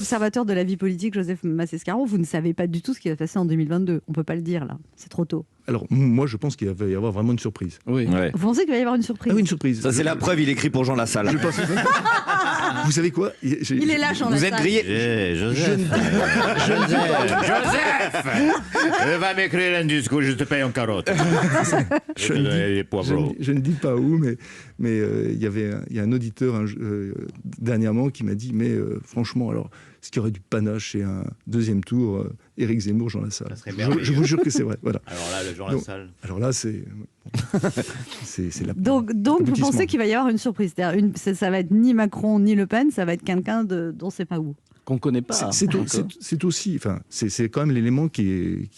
Observateur de la vie politique, Joseph Massescaron, vous ne savez pas du tout ce qui va se passer en 2022. On ne peut pas le dire, là. C'est trop tôt. Alors, moi, je pense qu'il va y avoir vraiment une surprise. Oui. Ouais. Vous pensez qu'il va y avoir une surprise? Ah oui, une surprise. Ça, c'est la preuve, il écrit pour Jean Lassalle. Je pense... Vous savez quoi? Il est lâche en Vous êtes grillé. Joseph, va m'écrire un discours, je te paye en carotte. Je te donne des poivrons. Je ne dis pas où, mais il y a un auditeur dernièrement qui m'a dit, mais franchement, alors, ce qui aurait du panache, c'est un deuxième tour, Éric Zemmour, Jean Lassalle. Ça serait merveilleux. Je vous jure que c'est vrai. Voilà. Alors là, le Jean Lassalle. Alors là, c'est la. Donc vous pensez qu'il va y avoir une surprise? C'est-à-dire ça va être ni Macron ni Le Pen, ça va être quelqu'un dont on ne sait pas où. Qu'on ne connaît pas. C'est aussi, enfin, c'est quand même l'élément qui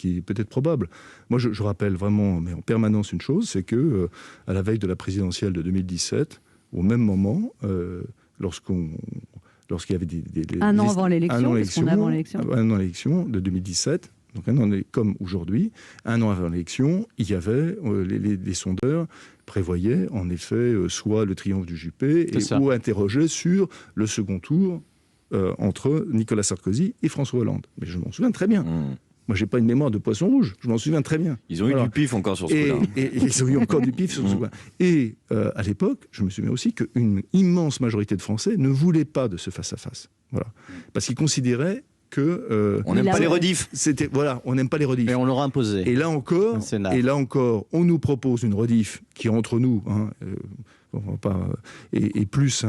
est peut-être probable. Moi, je rappelle vraiment, mais en permanence, une chose, c'est que à la veille de la présidentielle de 2017, au même moment, lorsqu'il y avait un an avant l'élection, un an l'élection de 2017, donc un an comme aujourd'hui, un an avant l'élection, il y avait les sondeurs prévoyaient en effet soit le triomphe du Juppé ou interrogeaient sur le second tour entre Nicolas Sarkozy et François Hollande. Mais je m'en souviens très bien. Moi, j'ai pas une mémoire de poisson rouge. Je m'en souviens très bien. Ils ont eu du pif encore sur ce coup-là. Et ils ont eu encore du pif sur ce coup-là. Et à l'époque, je me souviens aussi qu'une immense majorité de Français ne voulaient pas de ce face-à-face. Voilà. Parce qu'ils considéraient que... on n'aime pas les rediffs. On n'aime pas les rediffs. Mais on leur a imposé. Et là encore, on nous propose une rediff qui, entre nous, est plus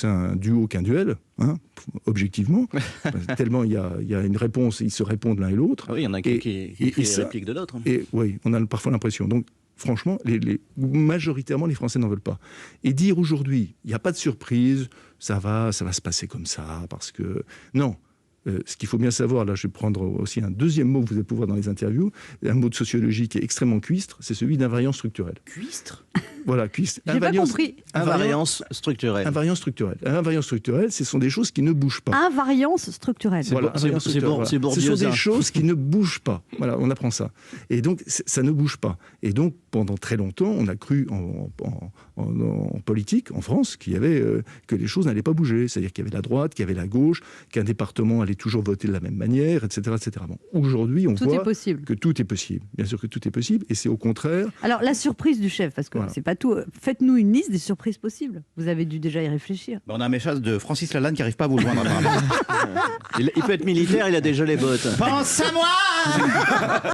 un duo qu'un duel, objectivement. Tellement il y a une réponse, ils se répondent l'un et l'autre. Ah oui, il y en a qui écrit les répliques de l'autre. Et oui, on a parfois l'impression. Donc, franchement, majoritairement, les Français n'en veulent pas. Et dire aujourd'hui, il n'y a pas de surprise, ça va se passer comme ça, parce que... Non. Ce qu'il faut bien savoir, là je vais prendre aussi un deuxième mot que vous allez pouvoir dans les interviews, un mot de sociologie qui est extrêmement cuistre, c'est celui d'invariance structurelle. Cuistre? Voilà, cuistre. J'ai pas compris. Invariance structurelle. Invariance structurelle. Invariance structurelle, ce sont des choses qui ne bougent pas. Invariance structurelle. Voilà, c'est Bourdieu. Ce sont des choses qui ne bougent pas. Voilà, on apprend ça. Et donc, ça ne bouge pas. Et donc, pendant très longtemps, on a cru en politique, en France, que les choses n'allaient pas bouger. C'est-à-dire qu'il y avait la droite, qu'il y avait la gauche, qu'un département allait toujours voter de la même manière, etc. etc. Bon, aujourd'hui, on voit que tout est possible. Bien sûr que tout est possible. Et c'est au contraire... Alors, la surprise du chef, parce que c'est pas tout. Faites-nous une liste des surprises possibles. Vous avez dû déjà y réfléchir. On a un message de Francis Lalanne qui n'arrive pas à vous joindre. Il peut être militaire, il a déjà les bottes. Pense à moi.